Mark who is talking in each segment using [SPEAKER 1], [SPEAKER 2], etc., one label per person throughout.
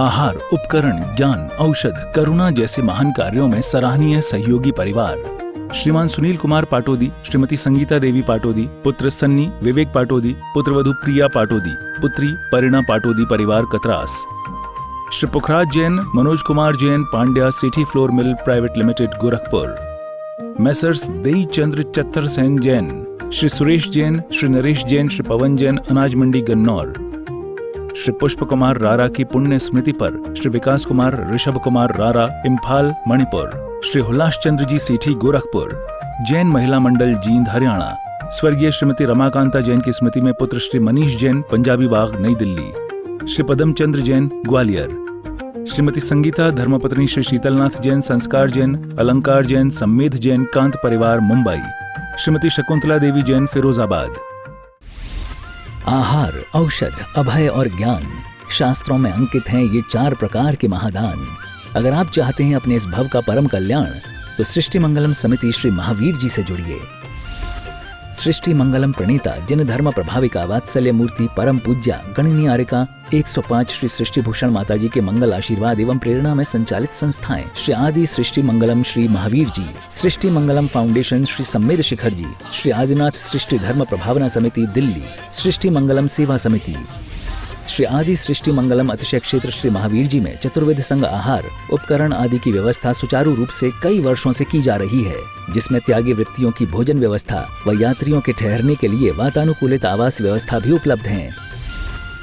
[SPEAKER 1] आहार, उपकरण, ज्ञान, औषध, करुणा जैसे महान कार्यों में सराहनीय सहयोगी परिवार। श्रीमान सुनील कुमार पाटोदी, श्रीमती संगीता देवी पाटोदी, पुत्र सन्नी विवेक पाटोदी, पुत्रवधू प्रिया पाटोदी, पुत्री परिणा पाटोदी परिवार Katras. Shri Pukhraj Jain, Manoj Kumar Jain, Pandya city flour mill private limited Gorakhpur. Messrs Dei Chandra चत्तर सेन जैन, श्री सुरेश जैन, श्री नरेश जैन, श्री पवन जैन, अनाज मंडी गन्नौर। श्री पुष्प कुमार रारा की पुण्य स्मृति पर श्री विकास कुमार ऋषभ कुमार रारा, इम्फाल मणिपुर। श्री हुलास चंद्र जी सेठी गोरखपुर, जैन महिला मंडल जींद हरियाणा। स्वर्गीय श्रीमती रमाकांता जैन की स्मृति में पुत्र श्री मनीष जैन, पंजाबी बाग नई दिल्ली। श्री पदम चंद्र जैन ग्वालियर। श्रीमती संगीता धर्मपत्नी श्री शीतलनाथ जैन, संस्कार जैन, अलंकार जैन, सम्मेद जैन, कांत परिवार मुंबई। श्रीमती शकुंतला देवी जैन फिरोजाबाद। आहार, औषध, अभय और ज्ञान, शास्त्रों में अंकित हैं ये 4 प्रकार के महादान। अगर आप चाहते हैं अपने इस भव का परम कल्याण, तो सृष्टि मंगलम समिति श्री महावीर जी से जुड़िए। सृष्टि मंगलम प्रणीता जिन धर्म प्रभाविका वात्सल्य मूर्ति परम पूज्या गणनीयारिका 105 श्री सृष्टि भूषण माता जी के मंगल आशीर्वाद एवं प्रेरणा में संचालित संस्थाएं श्री आदि सृष्टि मंगलम श्री महावीर जी, सृष्टि मंगलम फाउंडेशन श्री सम्मेद शिखर जी, श्री आदिनाथ सृष्टि धर्म प्रभावना समिति दिल्ली, सृष्टि मंगलम सेवा समिति, श्री आदि सृष्टि मंगलम अतिशय क्षेत्र श्री महावीर जी में चतुर्वेद संघ आहार, उपकरण आदि की व्यवस्था सुचारू रूप से कई वर्षों से की जा रही है, जिसमें त्यागी वृत्तियों की भोजन व्यवस्था व यात्रियों के ठहरने के लिए वातानुकूलित आवास व्यवस्था भी उपलब्ध है।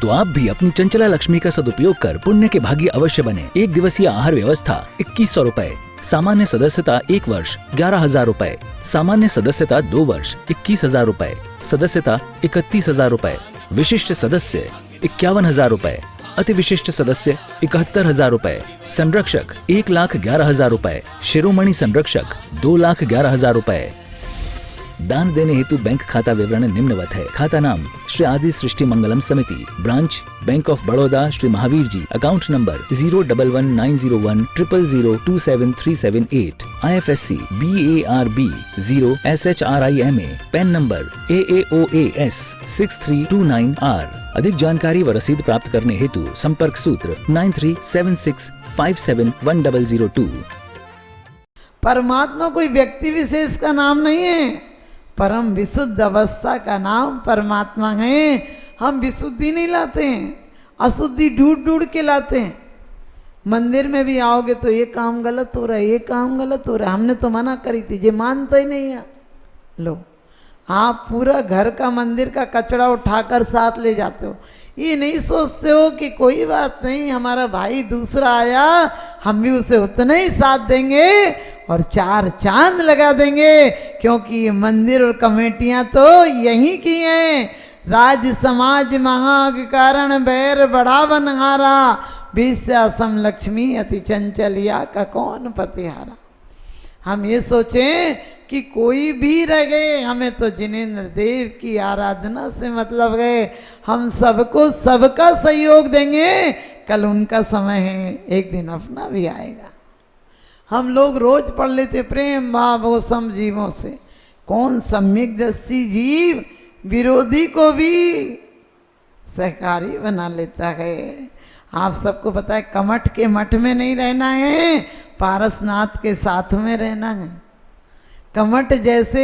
[SPEAKER 1] तो आप भी अपनी चंचला लक्ष्मी का सदुपयोग कर पुण्य के भागी अवश्य बने। 1 दिवसीय आहार व्यवस्था 2100 रुपए, सामान्य सदस्यता 1 वर्ष 11,000 रुपए, सामान्य सदस्यता 2 वर्ष 21,000 रुपए, सदस्यता 31,000 रुपए, विशिष्ट सदस्य 51,000 रुपए, अति विशिष्ट सदस्य 71,000 रुपए, संरक्षक 1,11,000 रुपए, शिरोमणि संरक्षक 2,11,000 रुपए। दान देने हेतु बैंक खाता विवरण निम्नवत है। खाता नाम श्री आदि सृष्टि मंगलम समिति, branch bank of Baroda Shri Mahavir ji, account number 0119010027378, IFSC BARB 0SHRIMA, PAN number AAOAS 6329R। अधिक जानकारी व रसीद प्राप्त करने हेतु संपर्क सूत्र 9376571002।
[SPEAKER 2] परमात्मा कोई व्यक्ति विशेष का नाम नहीं है, परम विशुद्ध अवस्था का नाम परमात्मा है। हम विशुद्धि नहीं लाते हैं, अशुद्धि ढूंढ ढूंढ के लाते हैं। मंदिर में भी आओगे तो ये काम गलत हो रहा है, ये काम गलत हो रहा है, हमने तो मना करी थी, ये मानते ही नहीं है। लो, आप पूरा घर का मंदिर का कचरा उठाकर साथ ले जाते हो, ये नहीं सोचते हो कि कोई बात नहीं, हमारा भाई दूसरा आया, हम भी उसे उतना ही साथ देंगे और 4 चांद लगा देंगे, क्योंकि ये मंदिर और कमेटियां तो यहीं की हैं। राज समाज महा के कारण बैर बढ़ावन हारा, बेस्या सम लक्ष्मी अति चंचलिया का कौन पतिहारा। हम ये सोचें कि कोई भी रहे, हमें तो जिनेंद्र देव की आराधना से मतलब गए, हम सबको सबका सहयोग देंगे। कल उनका समय है, एक दिन अपना भी आएगा। हम लोग रोज पढ़ लेते प्रेम भाव सम जीवों से, कौन सम्यक दृष्टि जीव विरोधी को भी सहकारी बना लेता है। आप सबको पता है कमठ के मठ में नहीं रहना है, पारसनाथ के साथ में रहना है। कमठ जैसे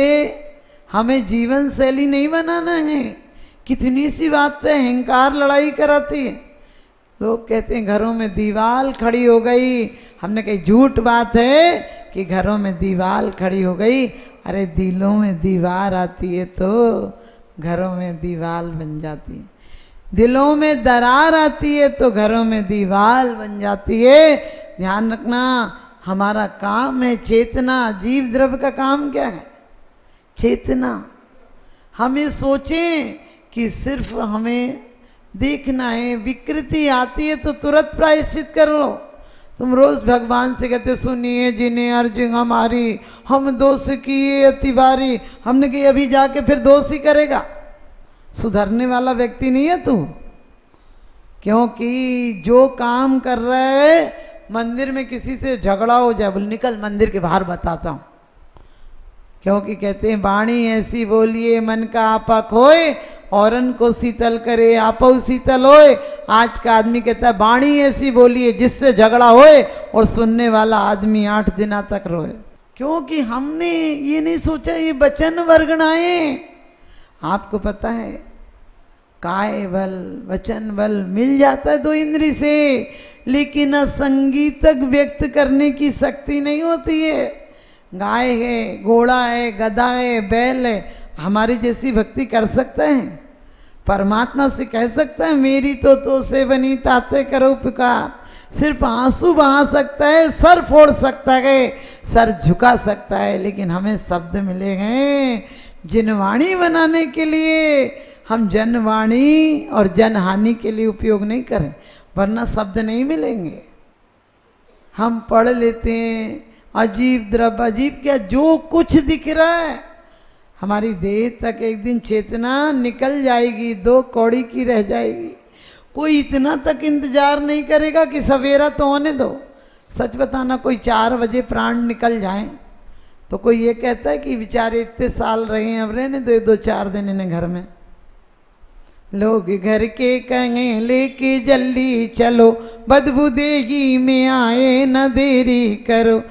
[SPEAKER 2] हमें जीवन शैली नहीं बनाना है। कितनी सी बात पे अहंकार लड़ाई कराती है। लोग कहते हैं घरों में दीवार खड़ी हो गई, हमने कही झूठ बात है कि घरों में दीवार खड़ी हो गई। अरे दिलों में दीवार आती है तो घरों में दीवार बन जाती है, दिलों में दरार आती है तो घरों में दीवार बन जाती है। ध्यान रखना, हमारा काम है चेतना। जीव द्रव्य का काम क्या है? चेतना। हम ये सोचें कि सिर्फ हमें देखना है, विकृति आती है तो तुरंत प्रायश्चित कर लो। तुम रोज भगवान से कहते सुनिए जिन्हें अर्ज हमारी, हम दोष किए अति भारी। हमने कही अभी जाके फिर दोष ही करेगा, सुधरने वाला व्यक्ति नहीं है तू। क्योंकि जो काम कर रहा है, मंदिर में किसी से झगड़ा हो जाए, बोल निकल मंदिर के बाहर बताता हूँ। क्योंकि कहते हैं वाणी ऐसी बोलिए मन का आपा खोए, औरन को शीतल करे आपो शीतल होए। आज का आदमी कहता है बाणी ऐसी बोली है जिससे झगड़ा होए और सुनने वाला आदमी 8 दिन तक रोए, क्योंकि हमने ये नहीं सोचा ये वचन वर्गणाएं। आपको पता है काय बल वचन बल मिल जाता है 2 इंद्री से, लेकिन असंगीतक व्यक्त करने की शक्ति नहीं होती है। गाय है, घोड़ा है, गधा है, बैल है, हमारी जैसी भक्ति कर सकते हैं? परमात्मा से कह सकता है मेरी तो से बनी ताते करो पुकार। सिर्फ आंसू बहा सकता है, सर फोड़ सकता है, सर झुका सकता है, लेकिन हमें शब्द मिले हैं जिनवाणी बनाने के लिए। हम जनवाणी और जनहानि के लिए उपयोग नहीं करें, वरना शब्द नहीं मिलेंगे। हम पढ़ लेते हैं अजीब द्रव्य, अजीब क्या, जो कुछ दिख रहा है हमारी देह तक एक दिन चेतना निकल जाएगी, 2 कौड़ी की रह जाएगी। कोई इतना तक इंतजार नहीं करेगा कि सवेरा तो होने दो। सच बताना, कोई 4 बजे प्राण निकल जाए तो कोई ये कहता है कि बेचारे इतने साल रहे हैं, अब रहने दो 2-4 दिन इन्हें घर में। लोग घर के कहें लेके जल्दी चलो, बदबू देगी में आए न देरी करो।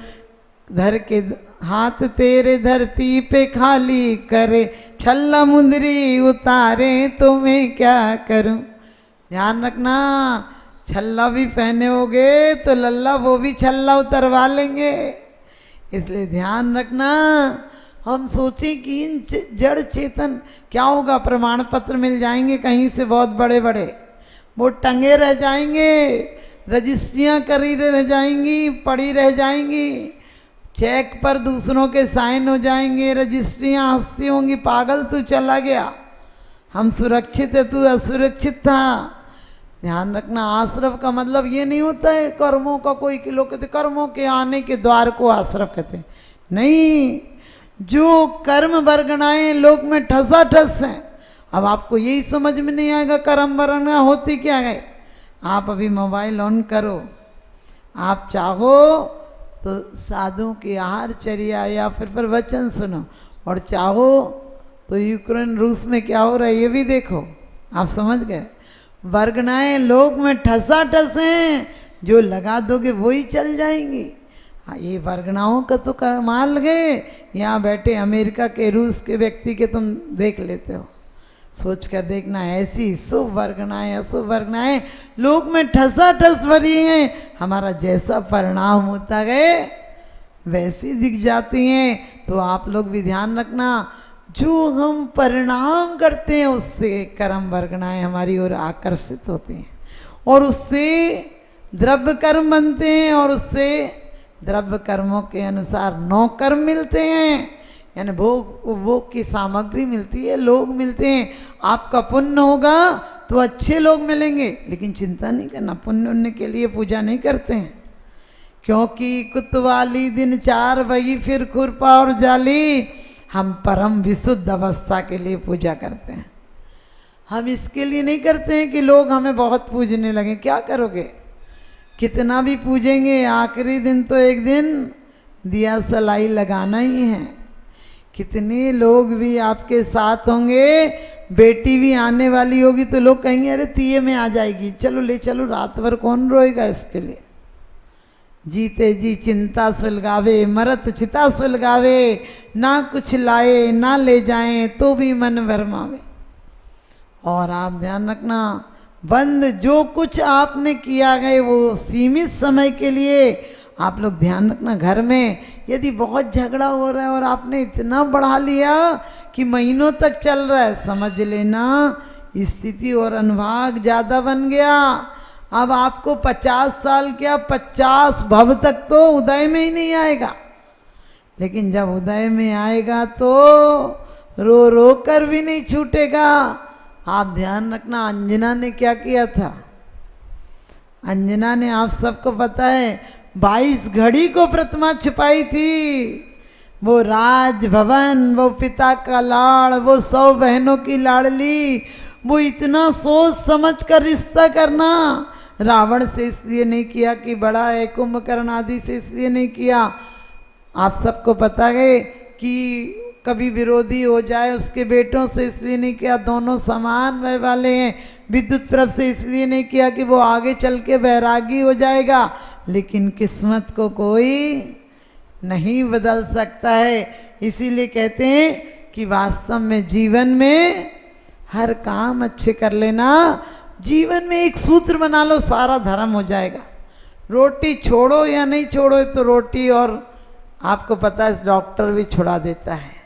[SPEAKER 2] धर के हाथ तेरे धरती पे खाली करे, छल्ला मुंदरी उतारे तो मैं क्या करूं। ध्यान रखना, छल्ला भी पहने होगे तो लल्ला वो भी छल्ला उतरवा लेंगे। इसलिए ध्यान रखना। हम सोचें कि इन जड़ चेतन क्या होगा, प्रमाण पत्र मिल जाएंगे कहीं से बहुत बड़े बड़े, वो टंगे रह जाएंगे, रजिस्ट्रियां करी रह जाएंगी, पड़ी रह जाएंगी, चेक पर दूसरों के साइन हो जाएंगे, रजिस्ट्रियां हंसती होंगी पागल तू चला गया, हम सुरक्षित है तू असुरक्षित था। ध्यान रखना, आश्रव का मतलब ये नहीं होता है कर्मों का कोई किलो कहते, कर्मों के आने के द्वार को आश्रव कहते नहीं। जो कर्म वर्गणाएं लोक में ठसाठस हैं। अब आपको यही समझ में नहीं आएगा कर्म वर्गणा होती क्या है। आप अभी मोबाइल ऑन करो, आप चाहो तो साधुओं की आहार चर्या या फिर वचन सुनो, और चाहो तो यूक्रेन रूस में क्या हो रहा है ये भी देखो। आप समझ गए, वर्गणाएं लोक में ठसाठस हैं, जो लगा दोगे वही चल जाएंगी। हाँ, ये वर्गणाओं का तो कमाल गए, यहाँ बैठे अमेरिका के रूस के व्यक्ति के तुम देख लेते हो, सोच कर देखना, ऐसी शुभ वर्गणाएं अशुभ वर्गणाएं लोक में ठसाठस भरी हैं। हमारा जैसा परिणाम होता है वैसी दिख जाती हैं। तो आप लोग भी ध्यान रखना, जो हम परिणाम करते हैं उससे कर्म वर्गणाएं हमारी ओर आकर्षित होती हैं, और उससे द्रव्य कर्म बनते हैं, और उससे द्रव्य कर्मों के अनुसार 9 कर्म मिलते हैं, यानी भोग की सामग्री मिलती है, लोग मिलते हैं। आपका पुण्य होगा तो अच्छे लोग मिलेंगे, लेकिन चिंता नहीं करना, पुण्य उन्य के लिए पूजा नहीं करते हैं, क्योंकि कुतवाली दिन 4 बजी फिर खुरपा और जाली। हम परम विशुद्ध अवस्था के लिए पूजा करते हैं। हम इसके लिए नहीं करते हैं कि लोग हमें बहुत पूजने लगे। क्या करोगे, कितना भी पूजेंगे, आखिरी दिन तो एक दिन दिया सलाई लगाना ही है। कितने लोग भी आपके साथ होंगे, बेटी भी आने वाली होगी तो लोग कहेंगे अरे तीये में आ जाएगी, चलो ले चलो, रात भर कौन रोएगा इसके लिए। जीते जी चिंता सुलगावे, मरत चिता सुलगावे, ना कुछ लाए ना ले जाएं तो भी मन भरमावे। और आप ध्यान रखना, बंद जो कुछ आपने किया है वो सीमित समय के लिए। आप लोग ध्यान रखना, घर में यदि बहुत झगड़ा हो रहा है और आपने इतना बढ़ा लिया कि महीनों तक चल रहा है, समझ लेना स्थिति और अनुभाग ज़्यादा बन गया। अब आपको 50 साल क्या 50 भव तक तो उदय में ही नहीं आएगा, लेकिन जब उदय में आएगा तो रो रो कर भी नहीं छूटेगा। आप ध्यान रखना, अंजना ने क्या किया था। अंजना ने, आप सबको पता है, 22 घड़ी को प्रतिमा छुपाई थी। वो राजभवन, वो पिता का लाड़, वो 100 बहनों की लाड़ली, वो इतना सोच समझ कर रिश्ता करना। रावण से इसलिए नहीं किया कि बड़ा है, कुंभकर्ण आदि से इसलिए नहीं किया। आप सबको पता है कि कभी विरोधी हो जाए उसके बेटों से इसलिए नहीं किया, दोनों समान वह वाले हैं। विद्युत प्रभ से इसलिए नहीं किया कि वो आगे चल के बैरागी हो जाएगा, लेकिन किस्मत को कोई नहीं बदल सकता है। इसीलिए कहते हैं कि वास्तव में जीवन में हर काम अच्छे कर लेना। जीवन में एक सूत्र बना लो, सारा धर्म हो जाएगा। रोटी छोड़ो या नहीं छोड़ो, तो रोटी, और आपको पता है डॉक्टर भी छुड़ा देता है।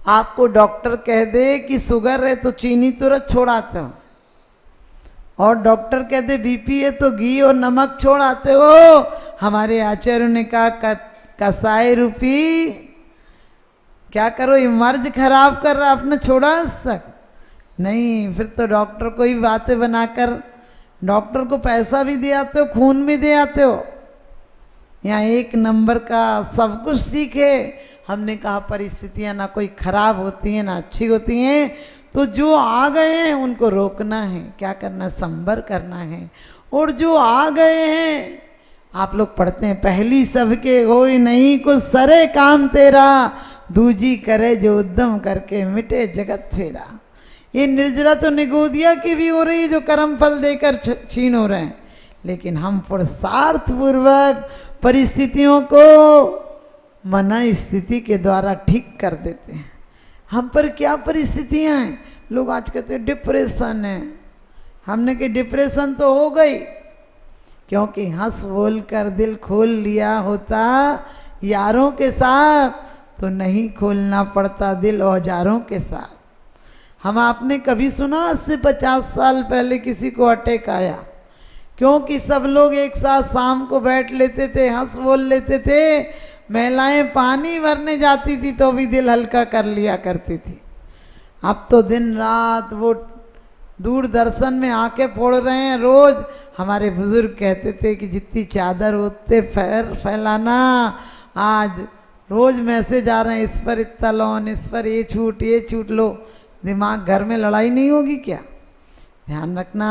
[SPEAKER 2] आपको डॉक्टर कह दे कि शुगर है तो चीनी तुरंत छोड़ाते हो, और डॉक्टर कह दे बीपी है तो घी और नमक छोड़ाते हो। हमारे आचार्य ने कहा कसाई रूपी क्या करो, ये मर्ज खराब कर रहा, आपने छोड़ा आज तक नहीं। फिर तो डॉक्टर को ही बातें बनाकर डॉक्टर को पैसा भी दे आते हो, खून भी दे आते हो। यहाँ एक नंबर का सब कुछ सीखे। हमने कहा परिस्थितियाँ ना कोई खराब होती हैं ना अच्छी होती हैं, तो जो आ गए हैं उनको रोकना है, क्या करना, संबर करना है। और जो आ गए हैं, आप लोग पढ़ते हैं पहली सबके होई नहीं कुछ सरे काम तेरा, दूजी करे जो उद्यम करके मिटे जगत फेरा। ये निर्जरा तो निगोदिया की भी हो रही है जो कर्म फल देकर छीन हो रहे हैं, लेकिन हम पुरुषार्थ पूर्वक परिस्थितियों को मना स्थिति के द्वारा ठीक कर देते हैं। हम पर क्या परिस्थितियां हैं, लोग आज कहते हैं डिप्रेशन है। हमने कहा डिप्रेशन तो हो गई, क्योंकि हंस बोल कर दिल खोल लिया होता यारों के साथ, तो नहीं खोलना पड़ता दिल औजारों के साथ। हम आपने कभी सुना 80-50 साल पहले किसी को अटैक आया? क्योंकि सब लोग एक साथ शाम को बैठ लेते थे, हंस बोल लेते थे। महिलाएं पानी भरने जाती थी तो भी दिल हल्का कर लिया करती थी। अब तो दिन रात वो दूरदर्शन में आंखें फोड़ रहे हैं रोज। हमारे बुजुर्ग कहते थे कि जितनी चादर उतने फैलाना। आज रोज मैसेज आ रहे हैं, इस पर इतना लोन, इस पर ये छूट लो। दिमाग घर में लड़ाई नहीं होगी क्या? ध्यान रखना।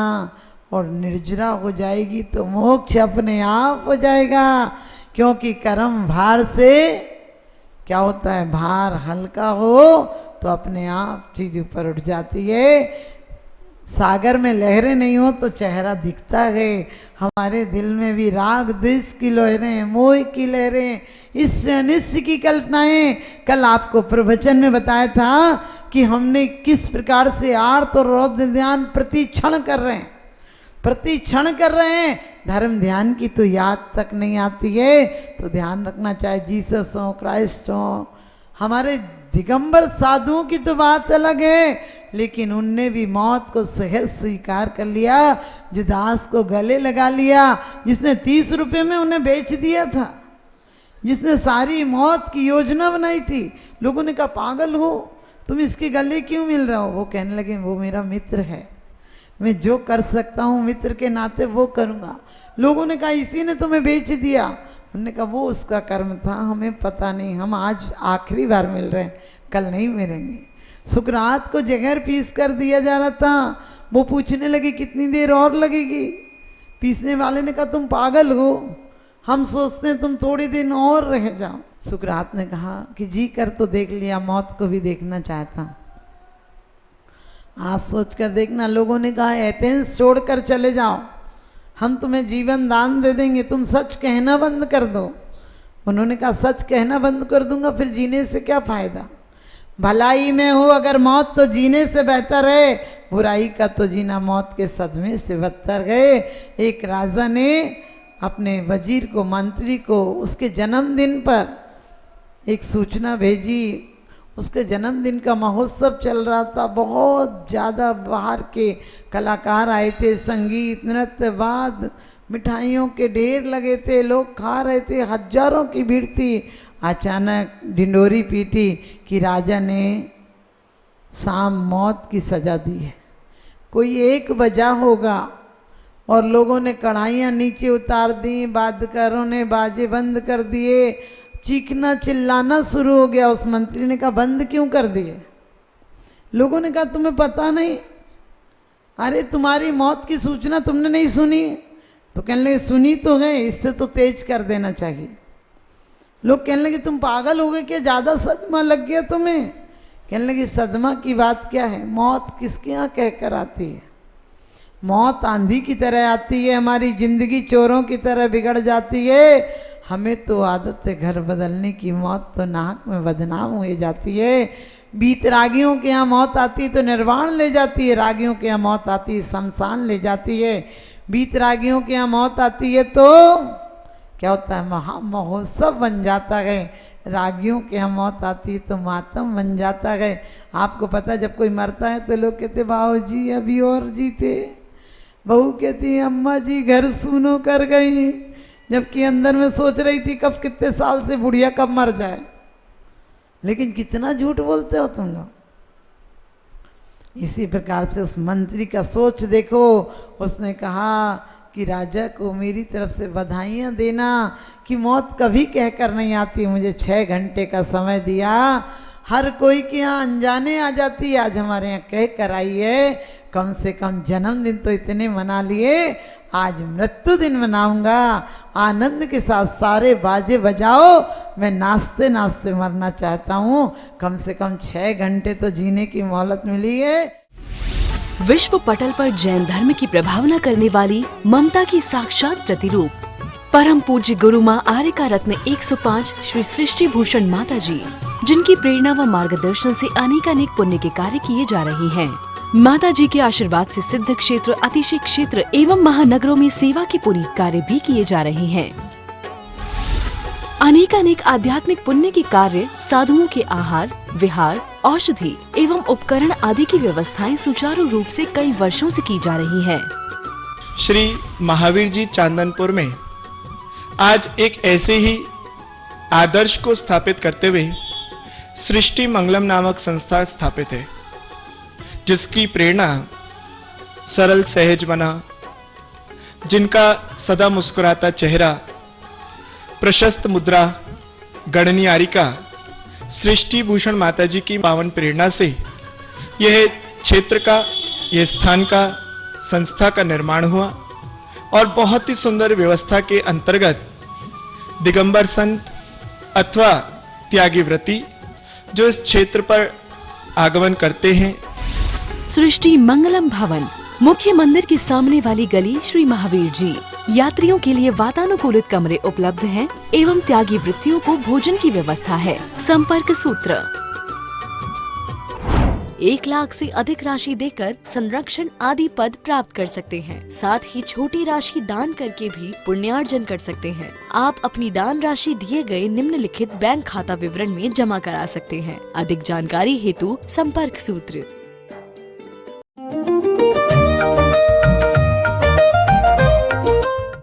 [SPEAKER 2] और निर्जरा हो जाएगी तो मोक्ष अपने आप हो जाएगा, क्योंकि कर्म भार से क्या होता है, भार हल्का हो तो अपने आप चीज ऊपर उठ जाती है। सागर में लहरें नहीं हो तो चेहरा दिखता है। हमारे दिल में भी राग द्वेष की लहरें, मोह की लहरें, इष्ट अनिष्ट की कल्पनाएं। कल आपको प्रवचन में बताया था कि हमने किस प्रकार से आर्त और रौद्र ध्यान प्रति क्षण कर रहे हैं, प्रति क्षण कर रहे हैं। धर्म ध्यान की तो याद तक नहीं आती है। तो ध्यान रखना, चाहे जीसस हो, क्राइस्ट हो, हमारे दिगंबर साधुओं की तो बात अलग है, लेकिन उनने भी मौत को सहज स्वीकार कर लिया। जुदास को गले लगा लिया, जिसने 30 रुपये में उन्हें बेच दिया था, जिसने सारी मौत की योजना बनाई थी। लोगों ने कहा पागल हो तुम, इसके गले क्यों मिल रहे हो? वो कहने लगे वो मेरा मित्र है, मैं जो कर सकता हूँ मित्र के नाते वो करूँगा। लोगों ने कहा इसी ने तुम्हें बेच दिया। उन्होंने कहा वो उसका कर्म था, हमें पता नहीं, हम आज आखिरी बार मिल रहे हैं, कल नहीं मिलेंगे। सुकरात को जहर पीस कर दिया जा रहा था। वो पूछने लगे कितनी देर और लगेगी? पीसने वाले ने कहा तुम पागल हो, हम सोचते हैं तुम थोड़ी दिन और रह जाओ। सुकरात ने कहा कि जी कर तो देख लिया, मौत को भी देखना चाहता हूँ। आप सोच कर देखना। लोगों ने कहा एथेंस छोड़कर चले जाओ, हम तुम्हें जीवन दान दे देंगे, तुम सच कहना बंद कर दो। उन्होंने कहा सच कहना बंद कर दूंगा, फिर जीने से क्या फायदा? भलाई में हो अगर मौत तो जीने से बेहतर है, बुराई का तो जीना मौत के सदमे से बदतर है। एक राजा ने अपने वजीर को, मंत्री को, उसके जन्मदिन पर एक सूचना भेजी। उसके जन्मदिन का महोत्सव चल रहा था, बहुत ज़्यादा बाहर के कलाकार आए थे, संगीत, नृत्य, वाद, मिठाइयों के ढेर लगे थे, लोग खा रहे थे, हजारों की भीड़ थी। अचानक ढिंडोरी पीटी कि राजा ने शाम मौत की सजा दी है। कोई 1 बजा होगा और लोगों ने कढ़ाइयाँ नीचे उतार दी, वादकारों ने बाजे बंद कर दिए, चीखना चिल्लाना शुरू हो गया। उस मंत्री ने कहा बंद क्यों कर दिए? लोगों ने कहा तुम्हें पता नहीं? अरे तुम्हारी मौत की सूचना तुमने नहीं सुनी? तो कहने लगे सुनी तो है, इससे तो तेज कर देना चाहिए। लोग कहने लगे तुम पागल हो गए क्या, ज्यादा सदमा लग गया तुम्हें। कहने लगे सदमा की बात क्या है, मौत किसके यहाँ कहकर आती है। मौत आंधी की तरह आती है, हमारी जिंदगी चोरों की तरह बिगड़ जाती है। हमें तो आदत है घर बदलने की, मौत तो नाक में बदनाम हो जाती है। बीत रागियों के यहाँ मौत आती है तो निर्वाण ले जाती है, रागियों के यहाँ मौत आती है शमशान ले जाती है। बीत रागियों के यहाँ मौत आती है तो क्या होता है, महा महोत्सव बन जाता है। रागियों के यहाँ मौत आती है तो मातम बन जाता है। आपको पता है जब कोई मरता है तो लोग कहते बाबू जी अभी और जीते, बहू कहती है अम्मा जी घर सूनो कर गई, जबकि अंदर में सोच रही थी कब कितने साल से बुढ़िया कब मर जाए। लेकिन कितना झूठ बोलते हो तुम लोग। इसी प्रकार से उस मंत्री का सोच देखो, उसने कहा कि राजा को मेरी तरफ से बधाइयाँ देना कि मौत कभी कहकर नहीं आती, मुझे 6 घंटे का समय दिया। हर कोई के यहाँ अनजाने आ जाती है, आज हमारे यहाँ कह कर आई है। कम से कम जन्मदिन तो इतने मना लिए, आज मृत्यु दिन मनाऊंगा। आनंद के साथ सारे बाजे बजाओ, मैं नाचते नाचते मरना चाहता हूँ। कम से कम 6 घंटे तो जीने की मोहलत मिली है।
[SPEAKER 3] विश्व पटल पर जैन धर्म की प्रभावना करने वाली ममता की साक्षात प्रतिरूप परम पूज्य गुरु माँ आर्यका रत्न 105 श्री सृष्टि भूषण माता जी, जिनकी प्रेरणा व मार्गदर्शन से अनेकानेक पुण्य के कार्य किए जा रहे हैं। माता जी के आशीर्वाद से सिद्ध क्षेत्र, अतिशय क्षेत्र एवं महानगरों में सेवा के पुनीत कार्य भी किए जा रहे हैं। अनेकानेक आध्यात्मिक पुण्य के कार्य, साधुओं के आहार, विहार, औषधि एवं उपकरण आदि की व्यवस्थाएं सुचारू रूप से कई वर्षों से की जा रही है।
[SPEAKER 4] श्री महावीर जी चांदनपुर में आज एक ऐसे ही आदर्श को स्थापित करते हुए सृष्टि मंगलम नामक संस्था स्थापित है, जिसकी प्रेरणा सरल सहज बना, जिनका सदा मुस्कुराता चेहरा, प्रशस्त मुद्रा, गणनीयारिका सृष्टि भूषण माता जी की पावन प्रेरणा से यह क्षेत्र का, यह स्थान का, संस्था का निर्माण हुआ और बहुत ही सुंदर व्यवस्था के अंतर्गत दिगंबर संत अथवा त्यागी व्रती जो इस क्षेत्र पर आगमन करते हैं।
[SPEAKER 3] सृष्टि मंगलम भवन, मुख्य मंदिर के सामने वाली गली, श्री महावीर जी। यात्रियों के लिए वातानुकूलित कमरे उपलब्ध हैं एवं त्यागी वृत्तियों को भोजन की व्यवस्था है। संपर्क सूत्र 1 लाख से अधिक राशि देकर संरक्षण आदि पद प्राप्त कर सकते हैं। साथ ही छोटी राशि दान करके भी पुण्यार्जन कर सकते हैं। आप अपनी दान राशि दिए गए निम्नलिखित बैंक खाता विवरण में जमा करा सकते हैं। अधिक जानकारी हेतु संपर्क सूत्र